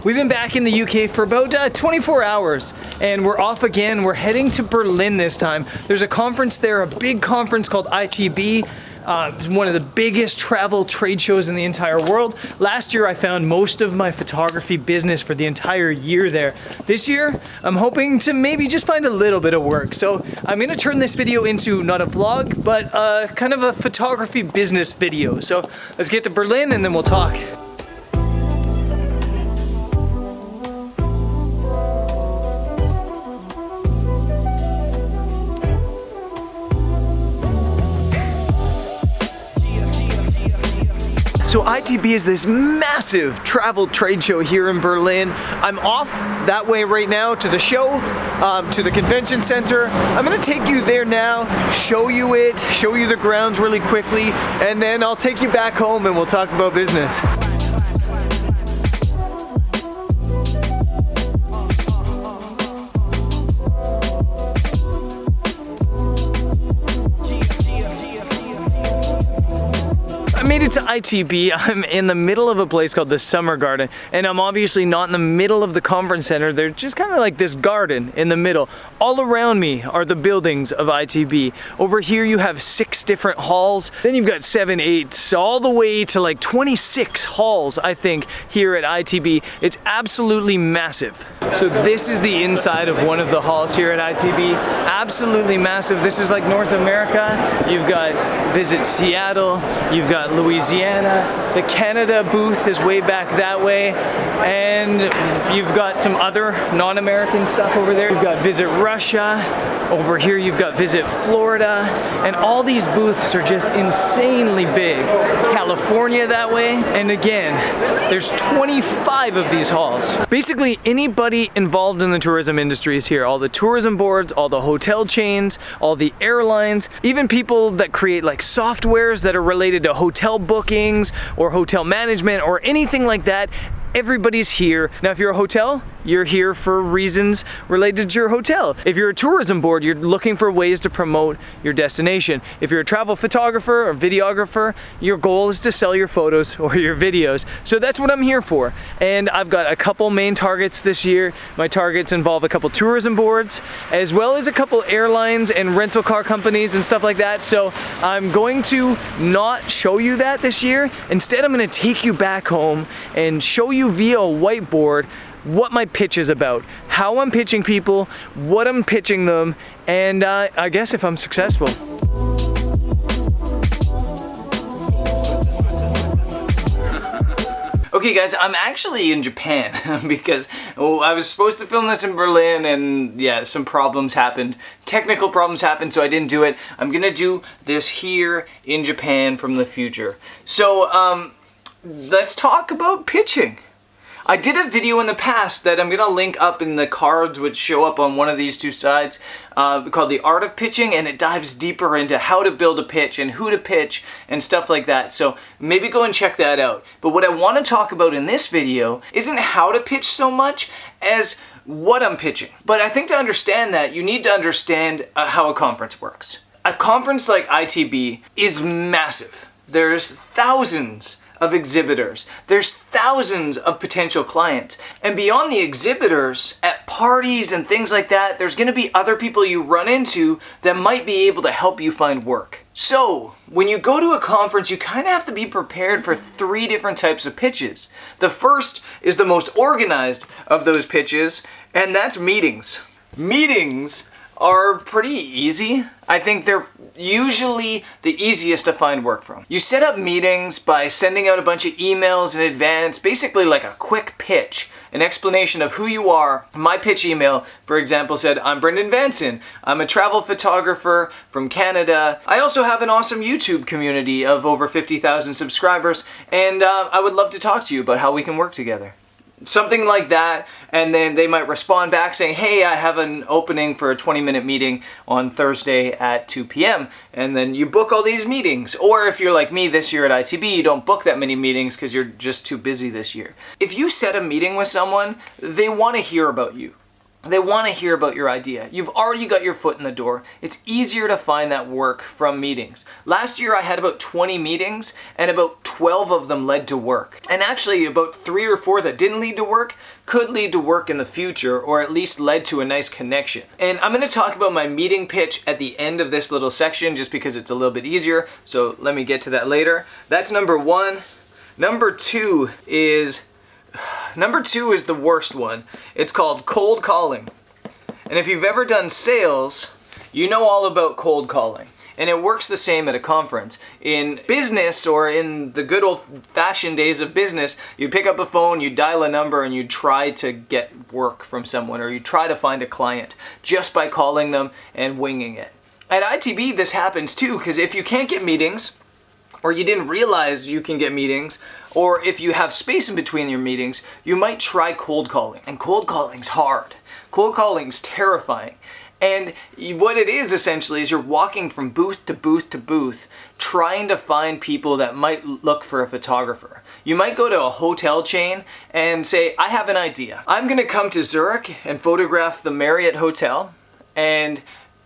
We've been back in the UK for about 24 hours and we're off again. We're heading to Berlin this time. There's a conference there, a big conference called ITB. One of the biggest travel trade shows in the entire world. Last year I found most of my photography business for the entire year there. This year I'm hoping to maybe just find a little bit of work. So I'm gonna turn this video into not a vlog, but kind of a photography business video. So let's get to Berlin and then we'll talk. So ITB is this massive travel trade show here in Berlin. I'm off that way right now to the show, to the convention center. I'm gonna take you there now, show you it, show you the grounds really quickly, and then I'll take you back home and we'll talk about business. I made it to ITB. I'm in the middle of a place called the Summer Garden, and I'm obviously not in the middle of the conference center. They're just kind of like this garden in the middle. All around me are the buildings of ITB. Over here you have 6 different halls. Then you've got 7, 8, all the way to like 26 halls, I think, here at ITB. It's absolutely massive. So this is the inside of one of the halls here at ITB. Absolutely massive. This is like North America. You've got Visit Seattle. You've got Louisiana. The Canada booth is way back that way. And you've got some other non-American stuff over there. You've got Visit Russia. Over here you've got Visit Florida. And all these booths are just insanely big. California that way. And again, there's 25 of these halls. Basically anybody involved in the tourism industry is here. All the tourism boards, all the hotel chains, all the airlines, even people that create like softwares that are related to hotel bookings or hotel management or anything like that. Everybody's here. Now if you're a hotel, you're here for reasons related to your hotel. If you're a tourism board, you're looking for ways to promote your destination. If you're a travel photographer or videographer, your goal is to sell your photos or your videos. So that's what I'm here for. And I've got a couple main targets this year. My targets involve a couple tourism boards, as well as a couple airlines and rental car companies and stuff like that. So I'm going to not show you that this year. Instead, I'm gonna take you back home and show you via a whiteboard what my pitch is about, how I'm pitching people, what I'm pitching them, and I guess if I'm successful. Okay guys, I'm actually in Japan because I was supposed to film this in Berlin and yeah, some problems happened. Technical problems happened, so I didn't do it. I'm gonna do this here in Japan from the future. So let's talk about pitching. I did a video in the past that I'm gonna link up in the cards which show up on one of these 2 sides called The Art of Pitching, and it dives deeper into how to build a pitch and who to pitch and stuff like that. So maybe go and check that out. But what I want to talk about in this video isn't how to pitch so much as what I'm pitching. But I think to understand that, you need to understand how a conference works. A conference like ITB is massive. There's thousands of exhibitors. There's thousands of potential clients. And beyond the exhibitors, at parties and things like that, there's gonna be other people you run into that might be able to help you find work. So, when you go to a conference, you kind of have to be prepared for 3 different types of pitches. The first is the most organized of those pitches, and that's meetings. Meetings are pretty easy. I think they're usually the easiest to find work from. You set up meetings by sending out a bunch of emails in advance, basically like a quick pitch, an explanation of who you are. My pitch email, for example, said, I'm Brendan Vanson. I'm a travel photographer from Canada. I also have an awesome YouTube community of over 50,000 subscribers, and I would love to talk to you about how we can work together. Something like that, and then they might respond back saying, hey, I have an opening for a 20-minute meeting on Thursday at 2 p.m. And then you book all these meetings. Or if you're like me this year at ITB, you don't book that many meetings because you're just too busy this year. If you set a meeting with someone, they want to hear about you. They want to hear about your idea. You've already got your foot in the door. It's easier to find that work from meetings. Last year I had about 20 meetings and about 12 of them led to work. And actually about 3 or 4 that didn't lead to work could lead to work in the future, or at least led to a nice connection. And I'm going to talk about my meeting pitch at the end of this little section just because it's a little bit easier. So let me get to that later. That's number 1. Number 2 is the worst one. It's called cold calling. And if you've ever done sales, you know all about cold calling. And it works the same at a conference. In business, or in the good old-fashioned days of business, you pick up a phone, you dial a number, and you try to get work from someone, or you try to find a client just by calling them and winging it. At ITB, this happens too, because if you can't get meetings, or you didn't realize you can get meetings, or if you have space in between your meetings, you might try cold calling. And cold calling's hard. Cold calling's terrifying. And what it is essentially is you're walking from booth to booth to booth trying to find people that might look for a photographer. You might go to a hotel chain and say, I have an idea. I'm going to come to Zurich and photograph the Marriott Hotel, and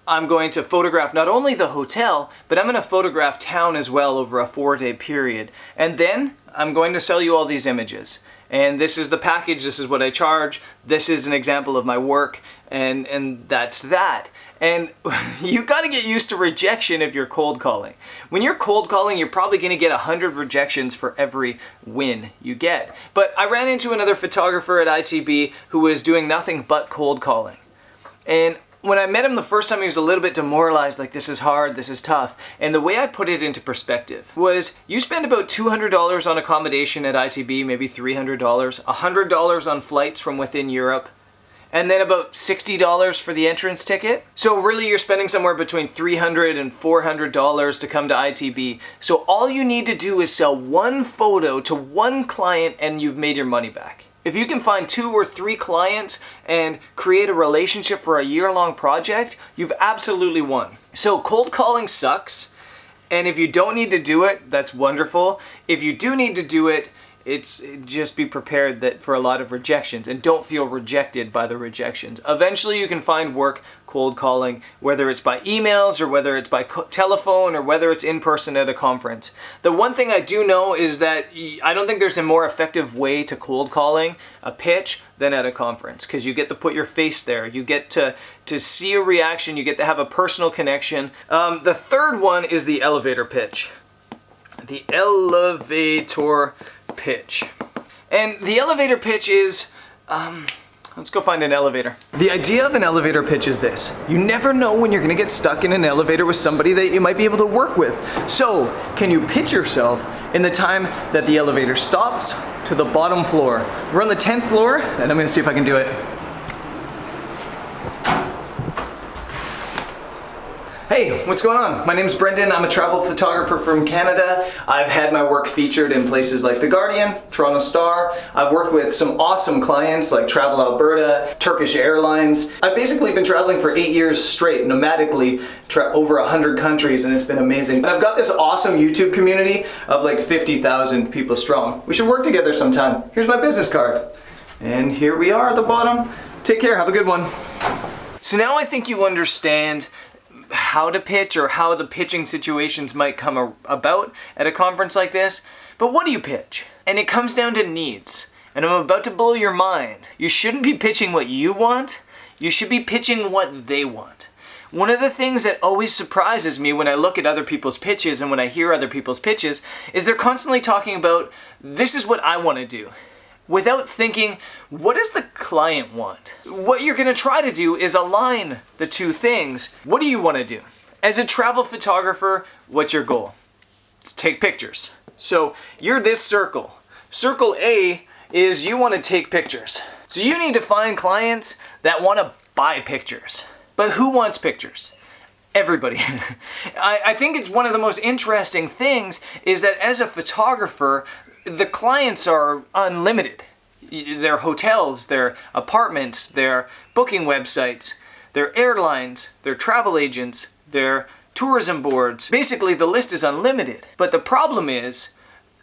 I'm going to photograph not only the hotel, but I'm going to photograph town as well over a 4-day period. And then I'm going to sell you all these images. And this is the package, this is what I charge, this is an example of my work, and that's that. And you got to get used to rejection if you're cold calling. When you're cold calling, you're probably going to get 100 rejections for every win you get. But I ran into another photographer at ITB who was doing nothing but cold calling. And when I met him the first time, he was a little bit demoralized, like this is hard, this is tough. And the way I put it into perspective was, you spend about $200 on accommodation at ITB, maybe $300, $100 on flights from within Europe, and then about $60 for the entrance ticket. So really you're spending somewhere between $300 and $400 to come to ITB. So all you need to do is sell one photo to one client and you've made your money back. If you can find 2 or 3 clients and create a relationship for a year-long project, you've absolutely won. So cold calling sucks, and if you don't need to do it, that's wonderful. If you do need to do it, just be prepared that for a lot of rejections, and don't feel rejected by the rejections. Eventually you can find work cold calling, whether it's by emails or whether it's by telephone or whether it's in person at a conference. The one thing I do know is that I don't think there's a more effective way to cold calling a pitch than at a conference, because you get to put your face there, you get to see a reaction, you get to have a personal connection. The third one is the elevator pitch. The elevator pitch. And the elevator pitch is, let's go find an elevator. The idea of an elevator pitch is this. You never know when you're gonna get stuck in an elevator with somebody that you might be able to work with. So, can you pitch yourself in the time that the elevator stops to the bottom floor? We're on the 10th floor, and I'm gonna see if I can do it. Hey, what's going on? My name's Brendan. I'm a travel photographer from Canada. I've had my work featured in places like The Guardian, Toronto Star. I've worked with some awesome clients like Travel Alberta, Turkish Airlines. I've basically been traveling for 8 years straight, nomadically, over 100 countries, and it's been amazing. And I've got this awesome YouTube community of like 50,000 people strong. We should work together sometime. Here's my business card. And here we are at the bottom. Take care, have a good one. So now I think you understand how to pitch, or how the pitching situations might come about at a conference like this. But what do you pitch? And it comes down to needs. And I'm about to blow your mind. You shouldn't be pitching what you want. You should be pitching what they want. One of the things that always surprises me when I look at other people's pitches and when I hear other people's pitches is they're constantly talking about, this is what I want to do, without thinking, what does the client want? What you're gonna try to do is align the two things. What do you wanna do? As a travel photographer, what's your goal? It's take pictures. So you're this circle. Circle A is you wanna take pictures. So you need to find clients that wanna buy pictures. But who wants pictures? Everybody. I think it's one of the most interesting things is that as a photographer, the clients are unlimited. Their hotels, their apartments, their booking websites, their airlines, their travel agents, their tourism boards. Basically, the list is unlimited. But the problem is,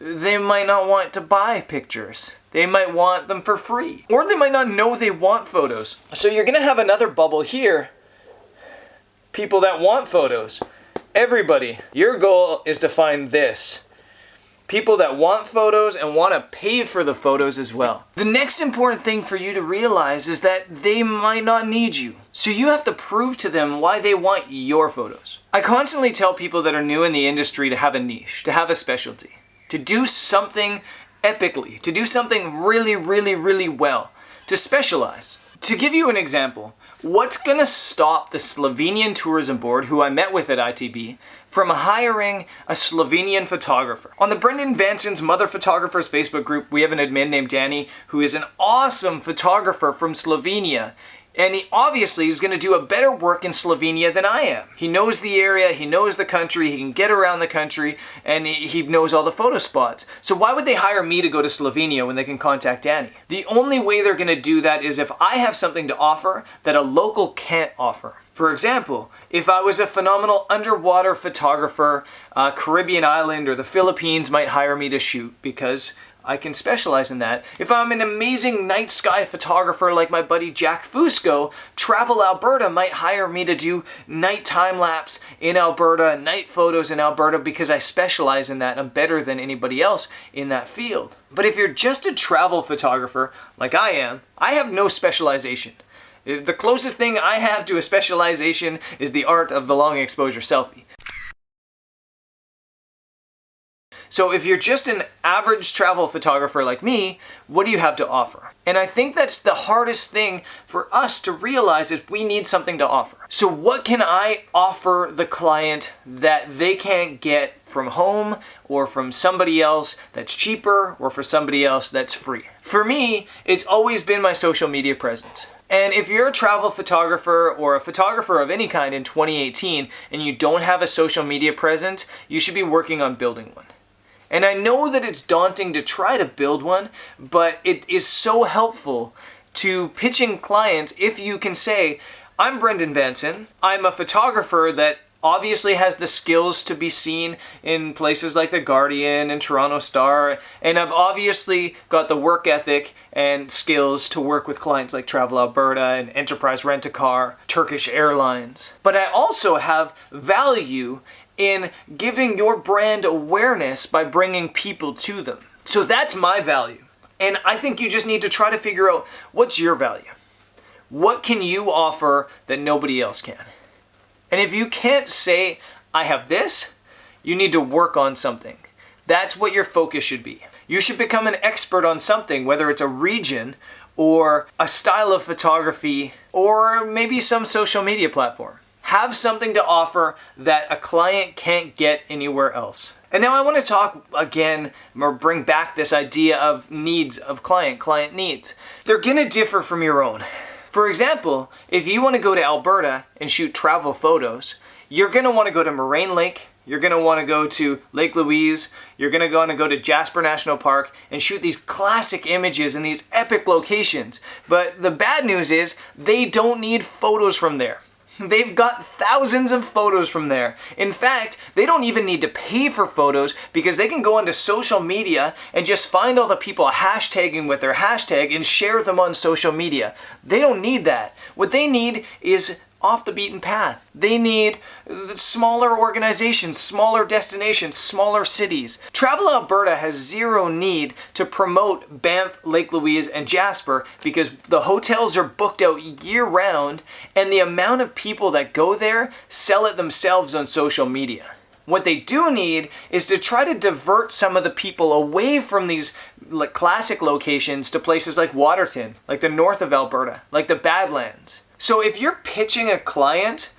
they might not want to buy pictures. They might want them for free. Or they might not know they want photos. So you're gonna have another bubble here. People that want photos. Everybody, your goal is to find this. People that want photos and want to pay for the photos as well. The next important thing for you to realize is that they might not need you. So you have to prove to them why they want your photos. I constantly tell people that are new in the industry to have a niche, to have a specialty, to do something epically, to do something really, really, really well, to specialize. To give you an example, what's gonna stop the Slovenian tourism board, who I met with at ITB, from hiring a Slovenian photographer? On the Brendan Vanson's Mother Photographers Facebook group, we have an admin named Danny, who is an awesome photographer from Slovenia. And he obviously is going to do a better work in Slovenia than I am. He knows the area, he knows the country, he can get around the country, and he knows all the photo spots. So why would they hire me to go to Slovenia when they can contact Danny? The only way they're going to do that is if I have something to offer that a local can't offer. For example, if I was a phenomenal underwater photographer, Caribbean island or the Philippines might hire me to shoot because I can specialize in that. If I'm an amazing night sky photographer like my buddy Jack Fusco, Travel Alberta might hire me to do night time lapse in Alberta, night photos in Alberta, because I specialize in that and I'm better than anybody else in that field. But if you're just a travel photographer like I am, I have no specialization. The closest thing I have to a specialization is the art of the long exposure selfie. So if you're just an average travel photographer like me, what do you have to offer? And I think that's the hardest thing for us to realize is we need something to offer. So what can I offer the client that they can't get from home or from somebody else that's cheaper or for somebody else that's free? For me, it's always been my social media presence. And if you're a travel photographer or a photographer of any kind in 2018 and you don't have a social media presence, you should be working on building one. And I know that it's daunting to try to build one, but it is so helpful to pitching clients if you can say, I'm Brendan Vanson, I'm a photographer that obviously has the skills to be seen in places like The Guardian and Toronto Star, and I've obviously got the work ethic and skills to work with clients like Travel Alberta and Enterprise Rent-A-Car, Turkish Airlines. But I also have value in giving your brand awareness by bringing people to them. So that's my value. And I think you just need to try to figure out what's your value. What can you offer that nobody else can? And if you can't say, I have this, you need to work on something. That's what your focus should be. You should become an expert on something, whether it's a region or a style of photography or maybe some social media platform. Have something to offer that a client can't get anywhere else. And now I want to talk again, or bring back this idea of needs of client needs. They're gonna differ from your own. For example, if you want to go to Alberta and shoot travel photos, you're gonna want to go to Moraine Lake, you're gonna want to go to Lake Louise, you're gonna want to go to Jasper National Park and shoot these classic images in these epic locations. But the bad news is they don't need photos from there. They've got thousands of photos from there. In fact, they don't even need to pay for photos because they can go onto social media and just find all the people hashtagging with their hashtag and share them on social media. They don't need that. What they need is off the beaten path. They need smaller organizations, smaller destinations, smaller cities. Travel Alberta has zero need to promote Banff, Lake Louise, and Jasper because the hotels are booked out year-round and the amount of people that go there sell it themselves on social media. What they do need is to try to divert some of the people away from these classic locations to places like Waterton, like the north of Alberta, like the Badlands. So if you're pitching a client,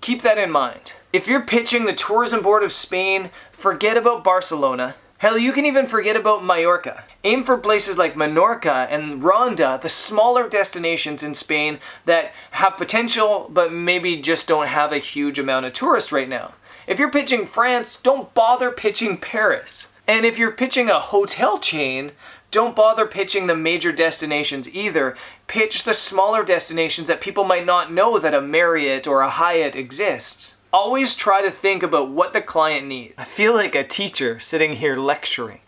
keep that in mind. If you're pitching the Tourism Board of Spain, forget about Barcelona. Hell, you can even forget about Mallorca. Aim for places like Menorca and Ronda, the smaller destinations in Spain that have potential but maybe just don't have a huge amount of tourists right now. If you're pitching France, don't bother pitching Paris. And if you're pitching a hotel chain, don't bother pitching the major destinations either. Pitch the smaller destinations that people might not know that a Marriott or a Hyatt exists. Always try to think about what the client needs. I feel like a teacher sitting here lecturing.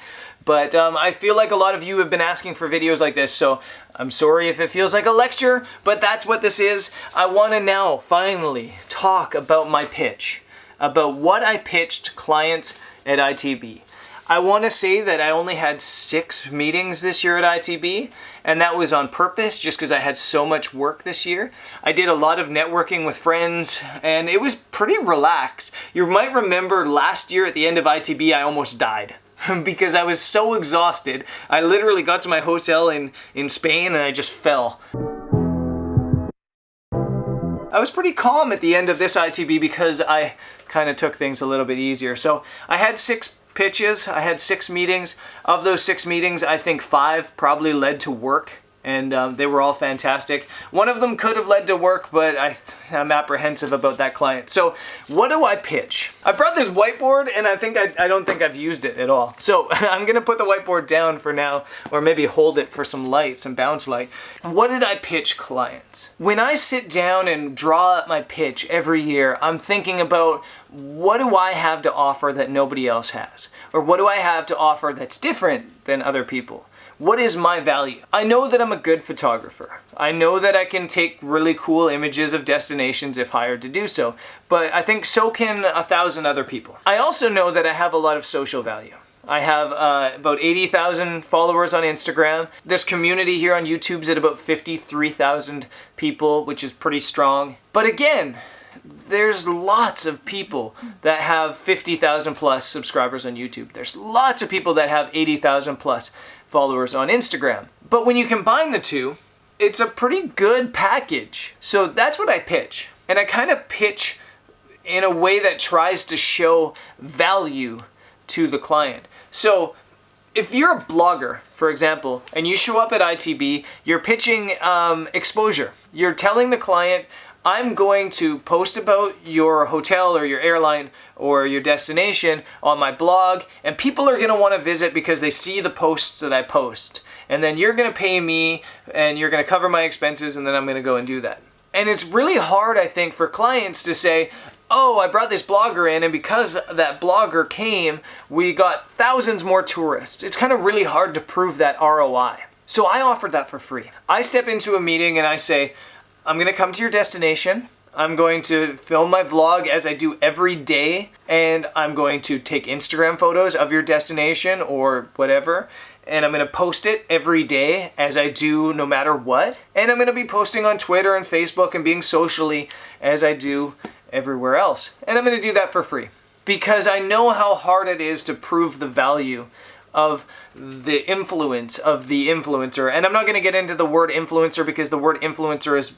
But I feel like a lot of you have been asking for videos like this, so I'm sorry if it feels like a lecture, but that's what this is. I want to now finally talk about my pitch, about what I pitched clients at ITB. I want to say that I only had 6 meetings this year at ITB, and that was on purpose just because I had so much work this year. I did a lot of networking with friends, and it was pretty relaxed. You might remember last year at the end of ITB, I almost died because I was so exhausted. I literally got to my hotel in Spain and I just fell. I was pretty calm at the end of this ITB because I kind of took things a little bit easier. So I had 6 pitches, I had 6 meetings. Of those 6 meetings, I think 5 probably led to work, and they were all fantastic. One of them could have led to work, but I'm apprehensive about that client. So what do I pitch? I brought this whiteboard, and I don't think I've used it at all. So I'm gonna put the whiteboard down for now, or maybe hold it for some light, some bounce light. What did I pitch clients? When I sit down and draw up my pitch every year, I'm thinking about, what do I have to offer that nobody else has? Or what do I have to offer that's different than other people? What is my value? I know that I'm a good photographer. I know that I can take really cool images of destinations if hired to do so, but I think so can 1,000 other people. I also know that I have a lot of social value. I have about 80,000 followers on Instagram. This community here on YouTube's at about 53,000 people, which is pretty strong. But again, there's lots of people that have 50,000 plus subscribers on YouTube. There's lots of people that have 80,000 plus followers on Instagram. But when you combine the two, it's a pretty good package. So that's what I pitch. And I kind of pitch in a way that tries to show value to the client. So if you're a blogger, for example, and you show up at ITB, you're pitching exposure. You're telling the client, I'm going to post about your hotel or your airline or your destination on my blog, and people are going to want to visit because they see the posts that I post. And then you're going to pay me, and you're going to cover my expenses, and then I'm going to go and do that. And it's really hard, I think, for clients to say, oh, I brought this blogger in, and because that blogger came, we got thousands more tourists. It's kind of really hard to prove that ROI. So I offered that for free. I step into a meeting and I say, I'm going to come to your destination. I'm going to film my vlog as I do every day, and I'm going to take Instagram photos of your destination or whatever, and I'm going to post it every day as I do no matter what, and I'm going to be posting on Twitter and Facebook and being socially as I do everywhere else. And I'm going to do that for free because I know how hard it is to prove the value of the influence of the influencer. And I'm not going to get into the word influencer because the word influencer is...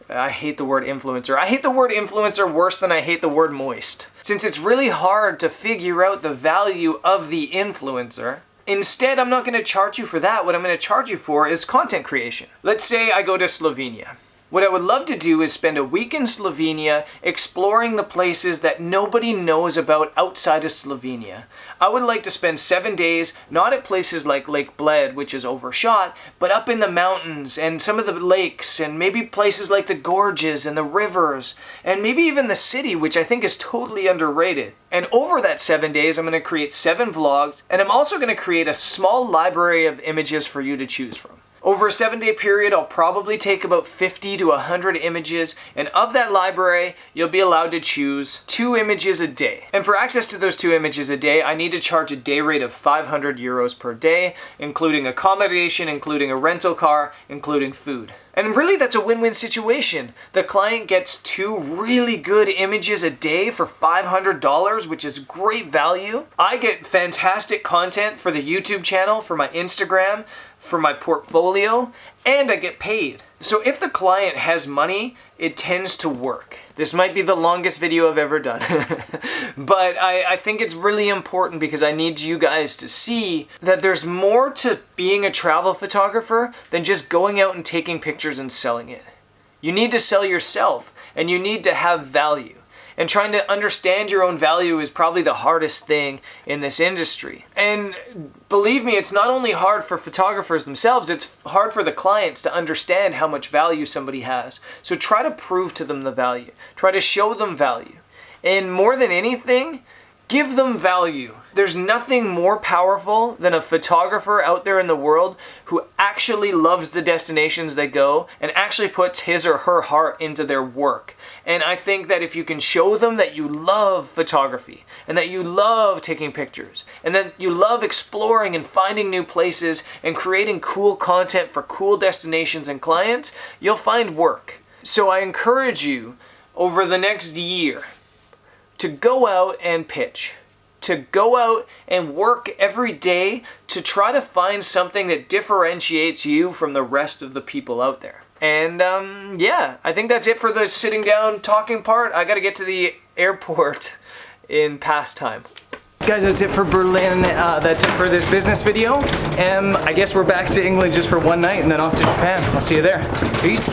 I hate the word influencer. I hate the word influencer worse than I hate the word moist. Since it's really hard to figure out the value of the influencer, instead I'm not going to charge you for that. What I'm going to charge you for is content creation. Let's say I go to Slovenia. What I would love to do is spend a week in Slovenia exploring the places that nobody knows about outside of Slovenia. I would like to spend 7 days, not at places like Lake Bled, which is overshot, but up in the mountains and some of the lakes and maybe places like the gorges and the rivers and maybe even the city, which I think is totally underrated. And over that 7 days, I'm going to create 7 vlogs, and I'm also going to create a small library of images for you to choose from. Over a 7-day period, I'll probably take about 50 to 100 images, and of that library, you'll be allowed to choose 2 images a day. And for access to those 2 images a day, I need to charge a day rate of 500 euros per day, including accommodation, including a rental car, including food. And really, that's a win-win situation. The client gets 2 really good images a day for $500, which is great value. I get fantastic content for the YouTube channel, for my Instagram, for my portfolio, and I get paid. So if the client has money, it tends to work. This might be the longest video I've ever done, but I think it's really important because I need you guys to see that there's more to being a travel photographer than just going out and taking pictures and selling it. You need to sell yourself, and you need to have value. And trying to understand your own value is probably the hardest thing in this industry. And believe me, it's not only hard for photographers themselves, it's hard for the clients to understand how much value somebody has. So try to prove to them the value. Try to show them value. And more than anything, Give them value. There's nothing more powerful than a photographer out there in the world who actually loves the destinations they go and actually puts his or her heart into their work. And I think that if you can show them that you love photography and that you love taking pictures and that you love exploring and finding new places and creating cool content for cool destinations and clients, you'll find work. So I encourage you over the next year to go out and pitch, to go out and work every day to try to find something that differentiates you from the rest of the people out there. And yeah, I think that's it for the sitting down talking part. I gotta get to the airport in past time. Guys, that's it for Berlin. That's it for this business video. I guess we're back to England just for one night and then off to Japan. I'll see you there. Peace.